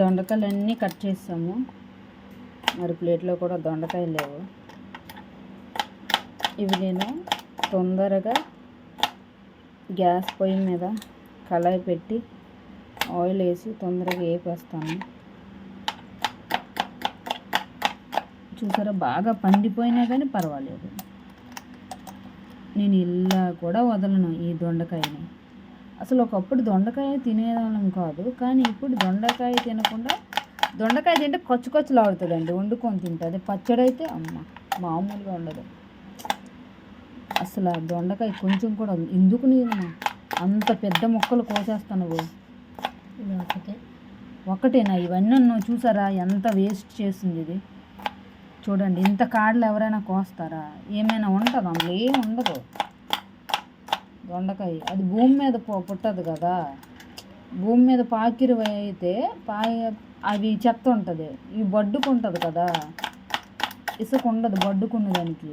దొండకాయలు అన్నీ కట్ చేసాము. మరి ప్లేట్లో కూడా దొండకాయలు లేవు. ఇవి నేను తొందరగా గ్యాస్ పొయ్యి మీద కళాయి పెట్టి ఆయిల్ వేసి తొందరగా వేపేస్తాను. చూసారా, బాగా పండిపోయినా కానీ పర్వాలేదు. నేను ఇలా కూడా వదలను ఈ దొండకాయని. అసలు ఒకప్పుడు దొండకాయ తినేదానం కాదు, కానీ ఇప్పుడు దొండకాయ తినకుండా దొండకాయ తింటే కొచ్చులాడుతుందండి. వండుకొని తింటుంది. పచ్చడి అయితే అమ్మ మామూలుగా ఉండదు. అసలు ఆ దొండకాయ కొంచెం కూడా ఎందుకు నేను అంత పెద్ద ముక్కలు కోసేస్తాను. ఒకటేనా ఇవన్నీ ఉన్నావు? చూసారా ఎంత వేస్ట్ చేసింది ఇది. చూడండి, ఇంత కాడలు ఎవరైనా కోస్తారా? ఏమైనా ఉంటుందా? అందులో ఏమి ఉండదు. దొండకాయ అది భూమి మీద పుట్టదు కదా. భూమి మీద పాకిరి అయితే అవి చెత్త ఉంటుంది. ఇవి బడ్డుకుంటుంది కదా, ఇసుక ఉండదు బడ్డుకున్న దానికి.